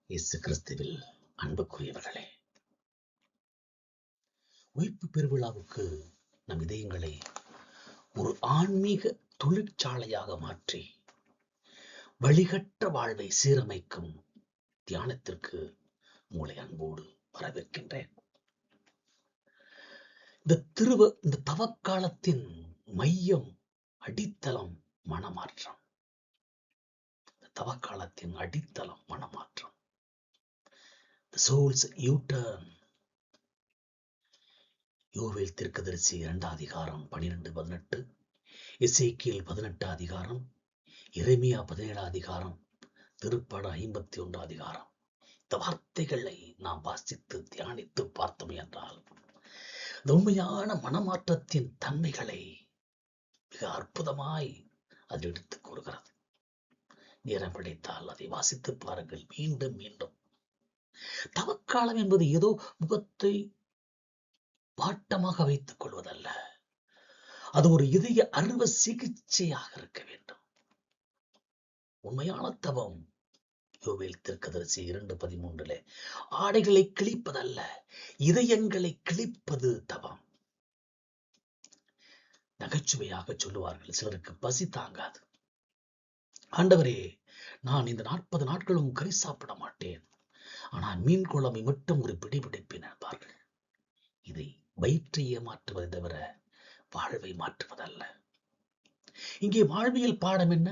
இயேசு கிறிஸ்துவில் அன்புக்குரியவர்களே, உயிர்ப்பு பெருவிழாவுக்கு நம் இதயங்களை ஒரு ஆன்மீக தொழிற்சாலையாக மாற்றி வழிகட்ட வாழ்வை சீரமைக்கும் தியானத்திற்கு உங்களை அன்போடு வரவேற்கின்றேன். இந்த தவக்காலத்தின் மையம், அடித்தளம் மனமாற்றம். தவக்காலத்தின் அடித்தளம் மனமாற்றம். The soul's U-turn. யோவேல் தீர்க்கதரிசி 2 அதிகாரம் 12-18, எசேக்கியேல் 18 அதிகாரம், எரேமியா 17 அதிகாரம், திருப்பாடல் 51 அதிகாரம். இந்த வார்த்தைகளை நாம் வாசித்து தியானித்து பார்த்தோம் என்றால் உண்மையான மனமாற்றத்தின் தன்மைகளை மிக அற்புதமாய் அது எடுத்துக் கூறுகிறது. நேரம் கிடைத்தால் அதை வாசித்து பாருங்கள் மீண்டும் மீண்டும். தவக்காலம் என்பது ஏதோ முகத்தை வாட்டமாக வைத்துக் கொள்வதல்ல, அது ஒரு இதய அறுவை சிகிச்சையாக இருக்க வேண்டும். உண்மையான தவம் யோவேல் தீர்க்கதரிசி 2:13 ஆடைகளை கிழிப்பதல்ல, இதயங்களை கிழிப்பது தவம். நகைச்சுவையாக சொல்லுவார்கள், சிலருக்கு பசி தாங்காது. ஆண்டவரே, நான் இந்த 40 நாட்களும் கறி சாப்பிட மாட்டேன், ஆனால் மீன் குழம்பை மட்டும் ஒரு பிடிப்பிடிப்பேன் என்பார்கள். இதை வயிற்றை ஏமாற்றுவதை தவிர வாழ்வை மாற்றுவதல்ல. இங்கே வாழ்வியல் பாடம் என்ன?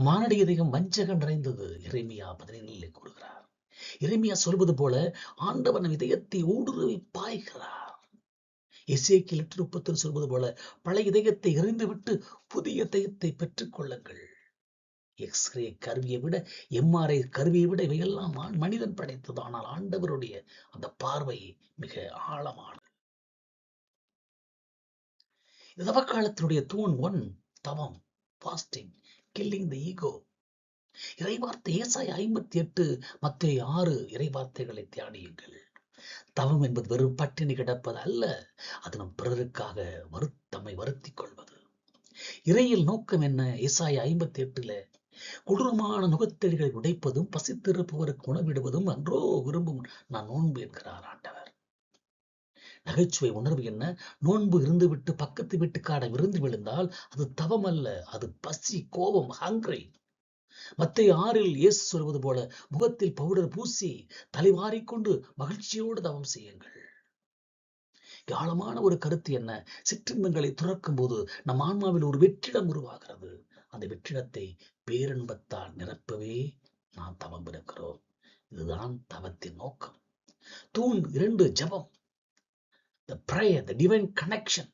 மானட இதயம் வஞ்சகம் நிறைந்தது. எரேமியா 17 கூறுகிறார். எரேமியா சொல்வது போல ஆண்டவன் இதயத்தை ஊடுருவி பாய்கிறார். எசேக்கியேல் 8:30 சொல்வது போல பழைய இதயத்தை எறிந்துவிட்டு புதிய இதயத்தை பெற்றுக் கொள்ளுங்கள். எக்ஸ்ரே கருவியை விட, எம்ஆர்ஐ கருவியை விட இவையெல்லாம் மனிதன் படைத்தது. ஆனால் ஆண்டவருடைய அந்த பார்வை மிக ஆழமானது. இந்த தவக்காலத்தினுடைய தூண் 1 தவம், ஃபாஸ்டிங், கில்லிங் தி ஈகோ. இறைவார்த்தை ஏசாயா 58, மத்தேயு 6 இறைவார்த்தைகளை தியானியுங்கள். தவம் என்பது வெறும் பட்டினி கிடப்பது அல்ல, அது நம் பிறருக்காக தம்மை வருத்திக் கொள்வது. இறையில் நோக்கம் என்ன? ஏசாயா 58 கொடூரமான நுகத்தடிகளை உடைப்பதும் பசித்திருப்பவருக்கு உணவிடுவதும் அன்றோ விரும்பும் நான் நோன்பு என்கிறார் ஆண்டவர். நகைச்சுவை உணர்வு என்ன? நோன்பு இருந்துவிட்டு பக்கத்து வீட்டுக்கார விருந்து விழுந்தால் அது தவம் அல்ல, அது பசி, கோபம், ஹங்கிரி. மத்தேயு 6 இயேசு சொல்வது போல முகத்தில் பவுடர் பூசி தலைவாரிக்கொண்டு மகிழ்ச்சியோடு தவம் செய்யுங்கள். ஆழமான ஒரு கருத்து என்ன? சிற்றின்பங்களை துறக்கும் போது நம் ஆன்மாவில் ஒரு வெற்றிடம் உருவாகிறது. அந்த வெற்றிடத்தை பேரன்பத்தால் நிரப்பவே நாம் தவம் இருக்கிறோம். இதுதான் தவத்தின் நோக்கம். தூண் 2 ஜெபம், the prayer, the divine connection.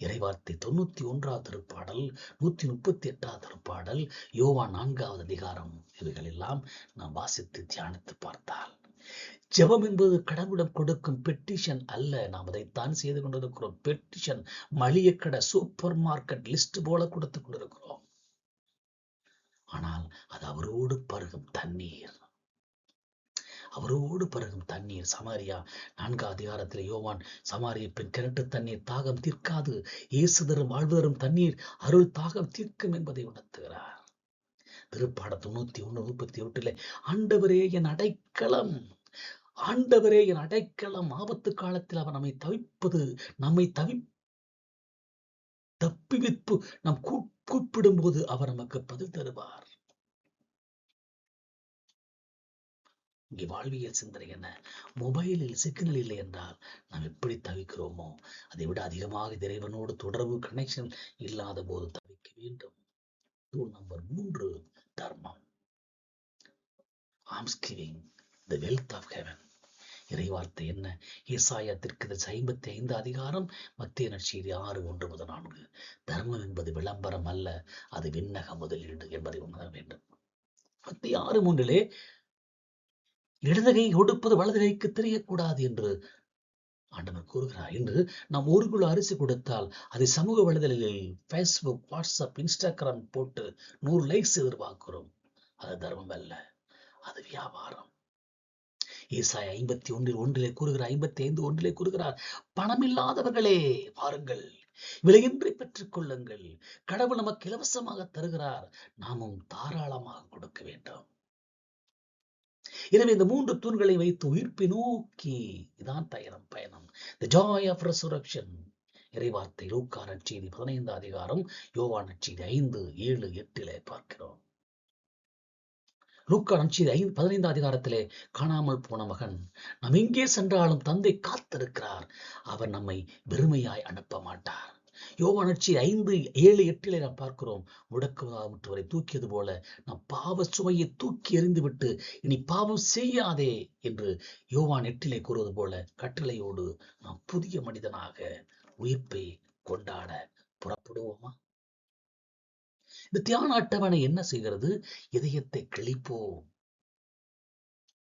இறைவார்த்தை 91 திருப்பாடல், 138 திருப்பாடல், யோவான் 4 அதிகாரம், இவைகளெல்லாம் நாம் வாசித்து தியானித்து பார்த்தால் ஜெபம் என்பது கடவுளிடம் கொடுக்கும் பெட்டிஷன் அல்ல. நாம் அதைத்தான் செய்து கொண்டிருக்கிறோம். பெட்டிஷன் மளிகை கடை, சூப்பர் மார்க்கெட் லிஸ்ட் போல கொடுத்து கொண்டிருக்கிறோம். ஆனால் அது அவரோடு பருகும் தண்ணீர். அவரோடு பருகும் தண்ணீர். சமாரியா 4 அதிகாரத்தில் யோவான் சமாரிய பெண் கிணற்று தண்ணீர் தாகம் தீர்க்காது, இயேசு தரும் வாழ்வு தரும் தண்ணீர் அருள் தாகம் தீர்க்கும் என்பதை உணர்த்துகிறார். திருப்பாடல் 91:38 ஆண்டவரே என் அடைக்கலம், ஆண்டவரே என் அடைக்கலம், ஆபத்து காலத்தில் அவர் நம்மை தப்பிவிப்பு நாம் கூப்பிடும் போது அவர் நமக்கு பதில் தருவார். இங்கே வாழ்வியல் சிந்தனை என்ன? மொபைலில் சிக்னல் இல்லை என்றால் நாம் எப்படி தவிக்கிறோமோ அதை விட அதிகமாக இறைவனோடு தொடர்பு, கனெக்ஷன் இல்லாத போது தவிக்க வேண்டும். தூண் நம்பர் 3 தர்மம், alms giving, the wealth of heaven. இறைவார்த்தை என்ன? ஏசாயா தீர்க்கதரிசி 55 அதிகாரம், மத்தேயு நற்செய்தி 6:1-4. தர்மம் என்பது விளம்பரம் அல்ல, அது விண்ணக முதலீடு என்பதை உணர வேண்டும். மத்தேயு 6:3 இடது கை கொடுப்பது வலது கைக்கு தெரியக்கூடாது என்று ஆண்டவர் கூறுகிறார். என்று நாம் 1 கிலோ அரிசி கொடுத்தால் அதை சமூக வலைதளங்களில் பேஸ்புக், வாட்ஸ்அப், இன்ஸ்டாகிராம் போட்டு 100 லைக்ஸ் எதிர்பார்க்கிறோம். அது தர்மம் அல்ல, அது வியாபாரம். ஏசாயா 51:1 கூறுகிறார், 55:1 கூறுகிறார், பணமில்லாதவர்களே பாருங்கள், விலையின்றி பெற்றுக் கொள்ளுங்கள். கடவுள் நமக்கு இலவசமாக தருகிறார், நாமும் தாராளமாக கொடுக்க வேண்டும். எனவே இந்த 3 தூண்களை வைத்து உயிர்ப்பை நோக்கி இதான் பயணம். The joy of resurrection. இறைவார்த்தை லூக்கா நற்செய்தி 15 அதிகாரம், யோவான் நற்செய்தி 5, 7, 8 பார்க்கிறோம். லூக்கா நற்செய்தி 15 அதிகாரத்திலே காணாமல் போன மகன், நாம் எங்கே சென்றாலும் தந்தை காத்திருக்கிறார், அவர் நம்மை வெறுமையாய் அனுப்ப மாட்டார். யோவான் நற்செய்தி 5, 7, 8 நாம் பார்க்கிறோம். முடக்குவரை தூக்கியது போல நாம் பாவ சுமையை தூக்கி எறிந்துவிட்டு இனி பாவம் செய்யாதே என்று யோவான் 8 கூறுவது போல கட்டளையோடு நாம் புதிய மனிதனாக உயிர்ப்பை கொண்டாட புறப்படுவோமா? இந்த தியான அட்டவணை என்ன செய்கிறது? இதயத்தை கிழிப்போம்.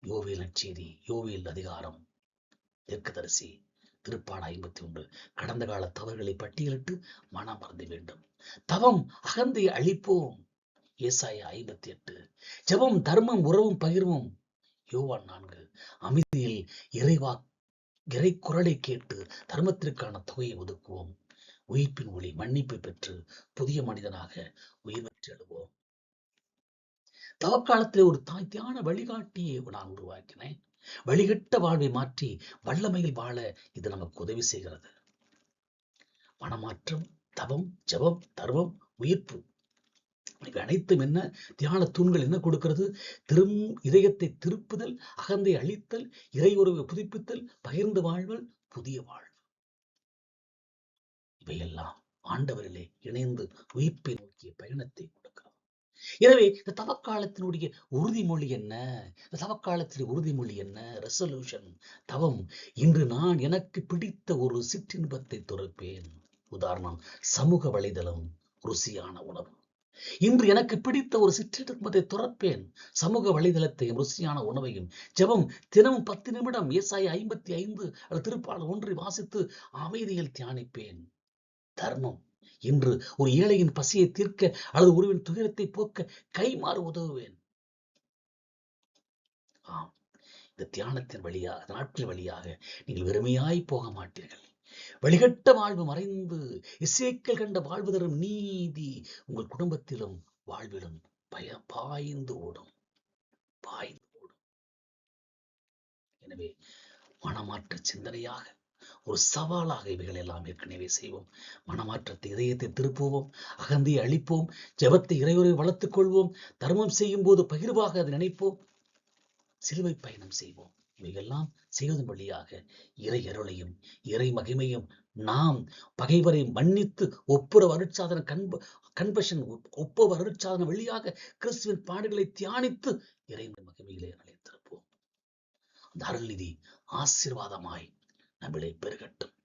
யோவேல் நற்செய்தி, யோவேல் அதிகாரம், தீர்க்கதரிசி திருப்பாடல் 51 கடந்த கால தவறுகளை பட்டியலிட்டு மனம் அருந்த வேண்டும். தவம் அகந்தையை அழிப்போம். ஏசாயா 58 ஜெபம் தர்மம் உறவும் பகிர்வும். யோவான் 4 அமைதியில் இறை குரலை கேட்டு தர்மத்திற்கான தொகையை ஒதுக்குவோம். உயிர்ப்பின் ஒளி மன்னிப்பு பெற்று புதிய மனிதனாக உயிர் பெற்றெழுவோம். தவக்காலத்தில் ஒரு தியான வழிகாட்டியை நான் உருவாக்கினேன். வழிகட்ட வாழ்வை மாற்றி வல்லமையில் வாழ இது நமக்கு உதவி செய்கிறது. மனமாற்றம், தவம், ஜபம், தர்மம், உயிர்ப்பு, இவை அனைத்தும் என்ன? தியான தூண்கள் என்ன கொடுக்கிறது? இதயத்தை திருப்புதல், அகந்தை அழித்தல், இறை உறவை புதுப்பித்தல், பகிர்ந்து வாழ்வல், புதிய வாழ்வு. இவையெல்லாம் ஆண்டவரிலே இணைந்து உயிர்ப்பை நோக்கிய பயணத்தை கொடுக்கிறது. எனவே இந்த தவக்காலத்தினுடைய உறுதிமொழி என்ன? இந்த தவக்காலத்தின் உறுதிமொழி என்ன? ரெசல்யூஷன். தவம், இன்று நான் எனக்கு பிடித்த ஒரு சிற்றின்பத்தை துறப்பேன். உதாரணம், சமூக வலைதளம், ருசியான உணவு. இன்று எனக்கு பிடித்த ஒரு சிற்றின்பத்தை துறப்பேன், சமூக வலைதளத்தையும் ருசியான உணவையும். ஜெபம், தினமும் 10 நிமிடம் ஏசாயா 55 அல்லது திருப்பாடல் 1 வாசித்து அமைதியில் தியானிப்பேன். தர்மம், இன்று ஒரு ஏழையின் பசியை தீர்க்க அல்லது ஒருவன் துயரத்தை போக்க கைமாறு உதவுவேன். ஆம், இந்த தியானத்தின் வழியாக, நாட்கள் வழியாக நீங்கள் வெறுமையாய் போக மாட்டீர்கள். வழிகட்ட வாழ்வு மறைந்து எசேக்கியேல் கண்ட வாழ்வு தரும் நீதி உங்கள் குடும்பத்திலும் வாழ்விலும் பாய்ந்து ஓடும். எனவே மனமாற்ற சிந்தனையாக, ஒரு சவாலாக இவைகள் எல்லாம் ஏற்கனவே செய்வோம். மனமாற்றத்தை, இதயத்தை திருப்புவோம், அகந்தையை அழிப்போம், ஜெபத்தை இறைவரை வளர்த்துக் கொள்வோம், தர்மம் செய்யும் போது பகிர்வாக அதை நினைப்போம், சிலுவை பயணம் செய்வோம். இவையெல்லாம் செய்வதன் வழியாக இறை அருளையும் இறை மகிமையும் நாம் பகைவரை மன்னித்து ஒப்புரவு அருட்சாதன கன்பஷன் ஒப்புரவு அருட்சாதன வழியாக கிறிஸ்துவின் பாடுகளை தியானித்து இறை மகிமையிலே நிலைத்திருப்போம். அந்த அருள்நிதி ஆசீர்வாதமாய் நம்மளை பெருகட்டும்.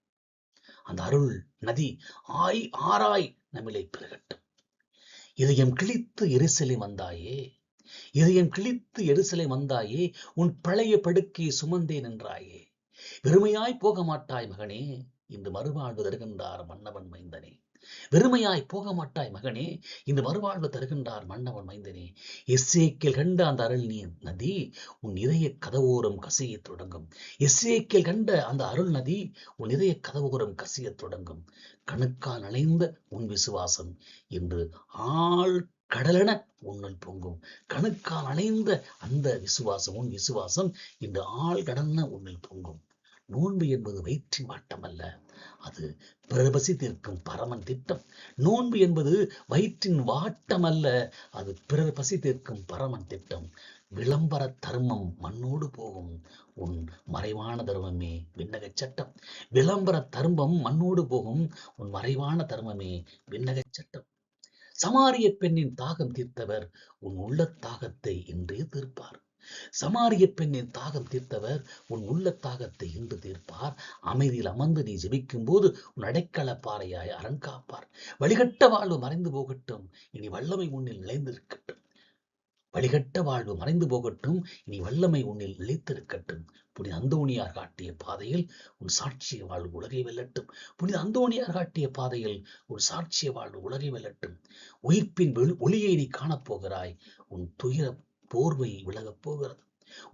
அந்த அருள் நதி ஆராய் நம்மளை பெருகட்டும். இதயம் கிழித்து எருசலேம் வந்தாயே, இதயம் கிழித்து எருசலேம் வந்தாயே, உன் பழைய படுக்கையை சுமந்தேன் என்றாயே. வெறுமையாய் போக மாட்டாய் மகனே, இன்று மறுவாழ்வு தருகின்றார் மன்னவன் மைந்தனே. வெறுமையாய் போக மாட்டாய் மகனே, இந்த மறுவாழ்வு தருகின்றார் மன்னவன் மைந்தனே. எசேக்கியேல் கண்ட அந்த அருள் நதி உன் இதய கதவோரம் கசிய தொடங்கும். எசேக்கியேல் கண்ட அந்த அருள் நதி உன் இதய கதவோரம் கசிய தொடங்கும். கணுக்கால் நனைந்த உன் விசுவாசம் இன்று ஆள் கடலென உன்னுள் பொங்கும். கணுக்கால் அணைந்த அந்த விசுவாசம், உன் விசுவாசம் இன்று ஆள் கடன உன்னில் பொங்கும். நோன்பு என்பது வயிற்றின் வாட்டம் அல்ல, அது பிறர் பசி தீர்க்கும் பரமன் திட்டம். நோன்பு என்பது வயிற்றின் வாட்டம் அல்ல, அது பிறர் பசி தீர்க்கும் பரமன் திட்டம். விளம்பர தர்மம் மண்ணோடு போகும், உன் மறைவான தர்மமே விண்ணக சட்டம். விளம்பர தர்மம் மண்ணோடு போகும், உன் மறைவான தர்மமே விண்ணக சட்டம். சமாரிய பெண்ணின் தாகம் தீர்த்தவர் உன் உள்ள தாகத்தை இன்றே தீர்ப்பார். சமாரிய பெண்ணின் தாகம் தீர்த்தவர் உன் உள்ள தாகத்தை இன்று தீர்ப்பார். அமைதியில் அமர்ந்து நீ ஜெபிக்கும் போது உன் அடைக்கல பாறையாய் அரங்காப்பார். வழிகட்ட வாழ்வு மறைந்து போகட்டும், இனி வல்லமை உன்னில் நிலைந்திருக்கட்டும். வழிகட்ட வாழ்வு மறைந்து போகட்டும், இனி வல்லமை உன்னில் நிலைத்திருக்கட்டும். புனித அந்தோணியார் காட்டிய பாதையில் உன் சாட்சிய வாழ்வு உலகை வெல்லட்டும். புனித அந்தோணியார் காட்டிய பாதையில் உன் சாட்சிய வாழ்வு உலகை வெல்லட்டும். உயிர்ப்பின் ஒளியை நீ காணப்போகிறாய், உன் துயர போர்வை விலகப் போகிறது.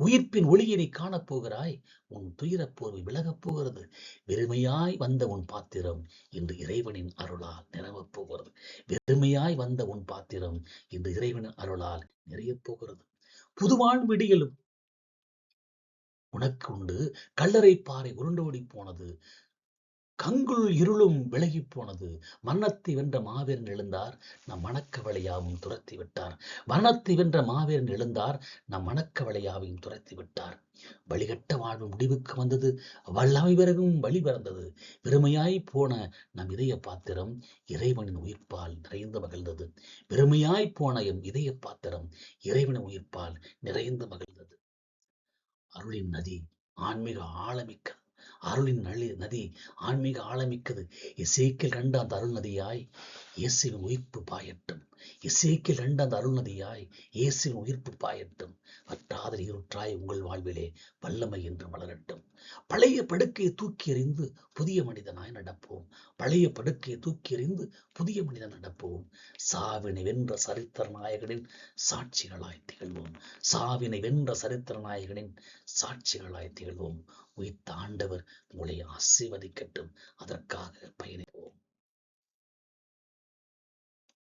உயிர்ப்பின் ஒளியை நீ காணப்போகிறாய், உன் துயர போர்வை விலகப் போகிறது. வெறுமையாய் வந்த உன் பாத்திரம் இன்று இறைவனின் அருளால் நிரம்பப் போகிறது. வெறுமையாய் வந்த உன் பாத்திரம் இன்று இறைவனின் அருளால் நிறையப் போகிறது. புதுவாழ்வு விடியலும் உனக்கு உண்டு. கல்லறை பாறை உருண்டோடி போனது, கங்குள் இருளும் விலகி போனது. மரணத்தை வென்ற மாவீரன் எழுந்தார், நம் மனக்கவலையாவும் துரத்தி விட்டார். மரணத்தை வென்ற மாவீரன் எழுந்தார், நம் மனக்கவலையாவையும் துரத்தி விட்டார். வழிகட்ட வாழ்வு முடிவுக்கு வந்தது, வல்லமை பிறகும் வழி பிறந்தது. வெறுமையாய் போன நம் இதய பாத்திரம் இறைவனின் உயிர்ப்பால் நிறைந்து மகிழ்ந்தது. வெறுமையாய் போன எம் இதய பாத்திரம் இறைவனின் உயிர்ப்பால் நிறைந்து மகிழ்ந்தது. அருளின் நதி ஆன்மீக ஆழமிக்கது. அருளின் நதி ஆன்மீக ஆழமிக்கது. எசேக்கியேல் கண்ட அந்த அருள் நதியாய் இயேசுவின் உயிர்ப்பு பாயட்டும். எசேக்கியேல் கண்ட அந்த அருள் நதியாய் இயேசுவின் உயிர்ப்பு பாயட்டும். வற்றாத நீரூற்றாய் உங்கள் வாழ்விலே வல்லமை என்று வளரட்டும். பழைய படுக்கையை தூக்கி எறிந்து புதிய மனிதனாய் நடப்போம். பழைய படுக்கையை தூக்கி எறிந்து புதிய மனிதன் நடப்போம். சாவினை வென்ற சரித்திர நாயகனின் சாட்சிகளாய் திகழ்வோம். சாவினை வென்ற சரித்திர நாயகனின் சாட்சிகளாய் திகழ்வோம். உயிர்த்த ஆண்டவர் உங்களை ஆசீர்வதிக்கட்டும். அதற்காக பயணிப்போம்.